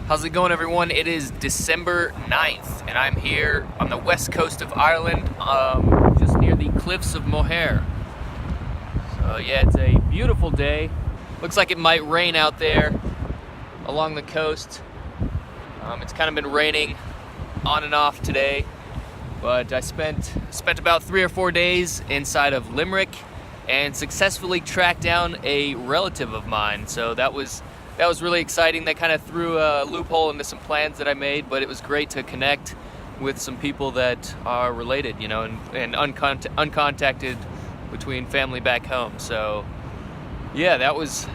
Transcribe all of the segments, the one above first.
How's it going, everyone? It is December 9th, and I'm here on the west coast of Ireland, just near the cliffs of Moher. So yeah, it's a beautiful day. Looks like it might rain out there along the coast. It's kind of been raining on and off today, but I spent about 3 or 4 days inside of Limerick and successfully tracked down a relative of mine. So that was really exciting. That kind of threw a loophole into some plans that I made, but it was great to connect with some people that are related, you know, and uncontacted between family back home. So yeah, that was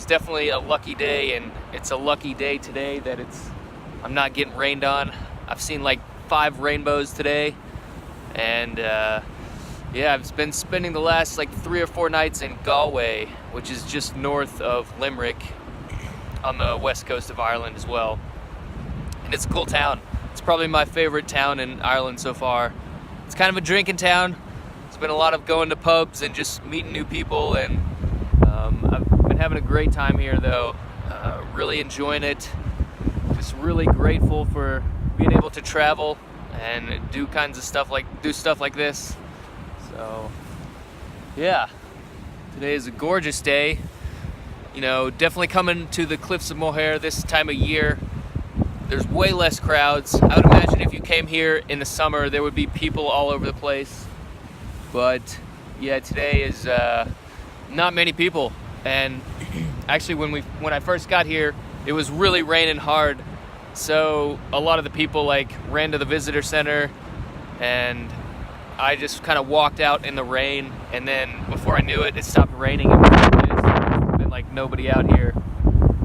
definitely a lucky day, and it's a lucky day today that I'm not getting rained on. I've seen like 5 rainbows today, and yeah, I've been spending the last like 3 or 4 nights in Galway, which is just north of Limerick, on the west coast of Ireland as well. And it's a cool town. It's probably my favorite town in Ireland so far. It's kind of a drinking town. It's been a lot of going to pubs and just meeting new people, and I've been having a great time here though. Really enjoying it. Just really grateful for being able to travel and do stuff like this. So yeah, today is a gorgeous day. You know, definitely coming to the cliffs of Moher this time of year. There's way less crowds. I would imagine if you came here in the summer, there would be people all over the place. But yeah, today is not many people. And actually, when I first got here, it was really raining hard. So a lot of the people like ran to the visitor center, and I just kind of walked out in the rain. And then before I knew it, it stopped raining. Like nobody out here.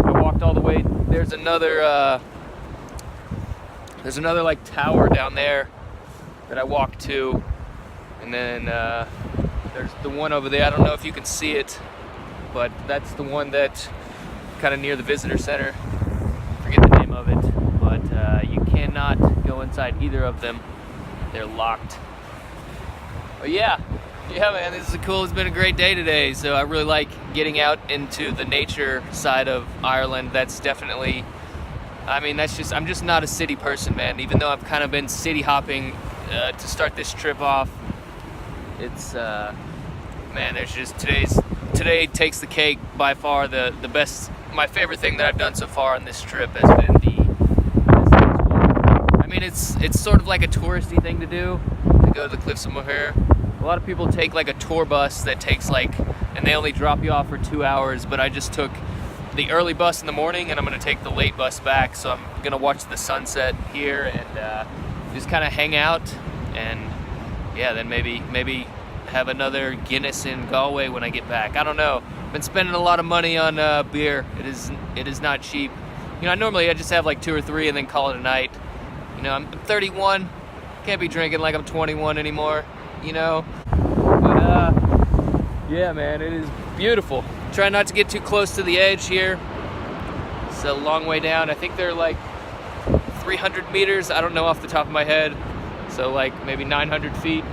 I walked all the way. There's another like tower down there that I walked to, and then there's the one over there. I don't know if you can see it, but that's the one that kind of near the visitor center. Forget the name of it, but you cannot go inside either of them. They're locked. But yeah, man, it's been a great day today. So I really like getting out into the nature side of Ireland. That's definitely, I'm just not a city person, man. Even though I've kind of been city hopping to start this trip off, it's, man, there's just today takes the cake by far. The best, my favorite thing that I've done so far on this trip has been it's sort of like a touristy thing to do, to go to the cliffs of Moher. A lot of people take like a tour bus that takes and they only drop you off for 2 hours, but I just took the early bus in the morning, and I'm gonna take the late bus back. So I'm gonna watch the sunset here and just kind of hang out, and yeah, then maybe have another Guinness in Galway when I get back. I don't know. Been spending a lot of money on beer. It is not cheap. You know, normally I just have like 2 or 3 and then call it a night. You know, I'm 31. Can't be drinking like I'm 21 anymore. You know, but yeah, man, it is beautiful. Try not to get too close to the edge here. It's a long way down. I think they're like 300 meters. I don't know off the top of my head. So like maybe 900 feet.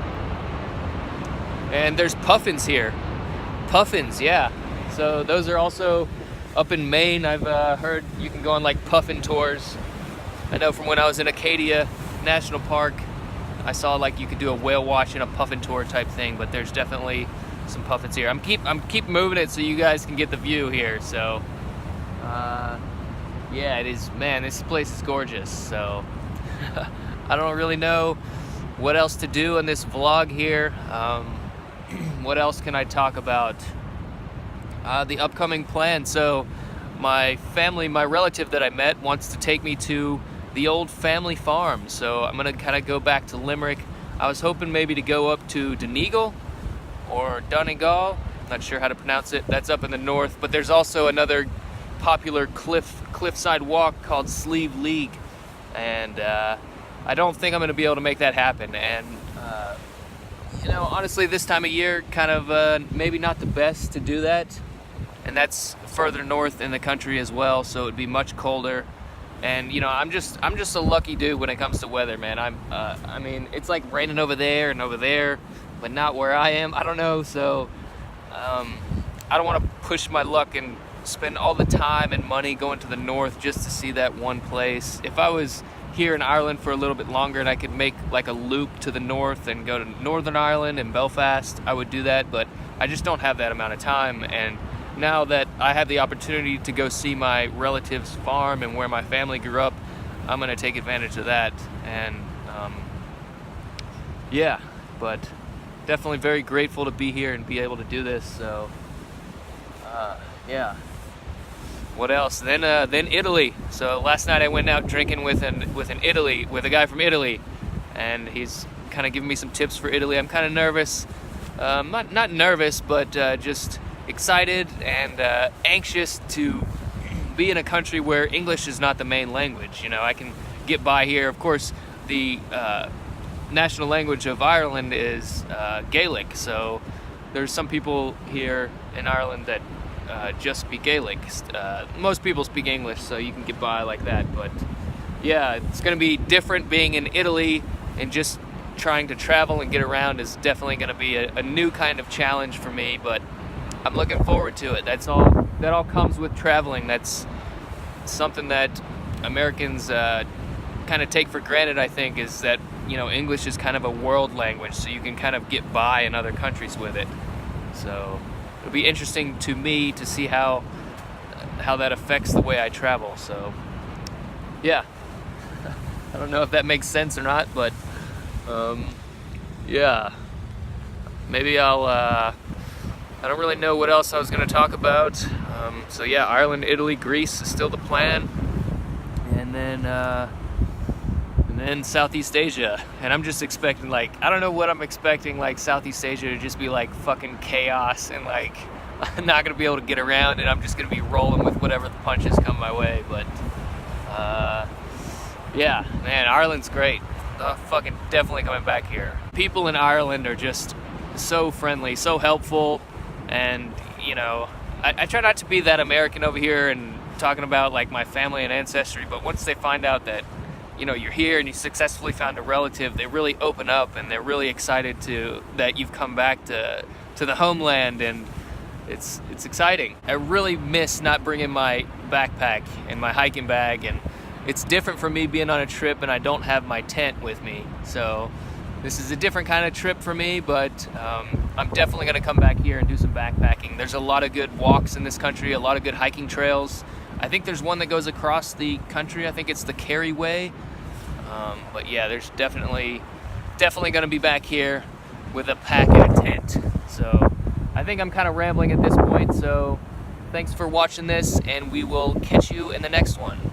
And there's puffins here. Puffins, yeah. So those are also up in Maine. I've heard you can go on like Puffin Tours. I know from when I was in Acadia National Park, I saw like you could do a whale watch and a puffin tour type thing, but there's definitely some puffins here. I'm keep moving it so you guys can get the view here. So yeah, it is, man, this place is gorgeous. So I don't really know what else to do in this vlog here. What else can I talk about? The upcoming plan. So my relative that I met wants to take me to the old family farm, so I'm gonna kind of go back to Limerick. I was hoping maybe to go up to Donegal or Donegal, not sure how to pronounce it. That's up in the north, but there's also another popular cliffside walk called Sleeve League, and I don't think I'm gonna be able to make that happen. And you know, honestly, this time of year, kind of maybe not the best to do that, and that's further north in the country as well, so it'd be much colder. And you know, I'm just a lucky dude when it comes to weather, man. I mean, it's like raining over there and over there, but not where I am. I don't know. So I don't want to push my luck and spend all the time and money going to the north just to see that one place. If I was here in Ireland for a little bit longer and I could make like a loop to the north and go to Northern Ireland and Belfast, I would do that, but I just don't have that amount of time. And now that I have the opportunity to go see my relatives' farm and where my family grew up, I'm gonna take advantage of that. And yeah, but definitely very grateful to be here and be able to do this. So yeah. What else? Then Italy. So last night I went out drinking with a guy from Italy, and he's kind of giving me some tips for Italy. I'm kind of nervous, not nervous, but just excited and anxious to be in a country where English is not the main language. You know, I can get by here. Of course, the national language of Ireland is Gaelic, so there's some people here in Ireland that just speak Gaelic. Most people speak English, so you can get by like that. But yeah, it's going to be different being in Italy, and just trying to travel and get around is definitely going to be a new kind of challenge for me. But I'm looking forward to it. That all comes with traveling. That's something that Americans kind of take for granted, I think, is that, you know, English is kind of a world language, so you can kind of get by in other countries with it. So it'll be interesting to me to see how that affects the way I travel. So yeah, I don't know if that makes sense or not, but yeah, maybe I don't really know what else I was going to talk about. So yeah, Ireland, Italy, Greece is still the plan, and then Southeast Asia. And I'm just expecting, like, I don't know what I'm expecting, like Southeast Asia to just be like fucking chaos, and like I'm not gonna be able to get around, and I'm just gonna be rolling with whatever the punches come my way. But yeah, man, Ireland's great. Fucking definitely coming back here. People in Ireland are just so friendly, so helpful, and you know, I try not to be that American over here and talking about like my family and ancestry, but once they find out that, you know, you're here and you successfully found a relative, they really open up, and they're really excited that you've come back to the homeland, and it's exciting. I really miss not bringing my backpack and my hiking bag, and it's different for me being on a trip and I don't have my tent with me. So this is a different kind of trip for me, but I'm definitely going to come back here and do some backpacking. There's a lot of good walks in this country, a lot of good hiking trails. I think there's one that goes across the country. I think it's the Kerry Way. But yeah, there's definitely going to be back here with a pack and a tent. So I think I'm kind of rambling at this point. So thanks for watching this, and we will catch you in the next one.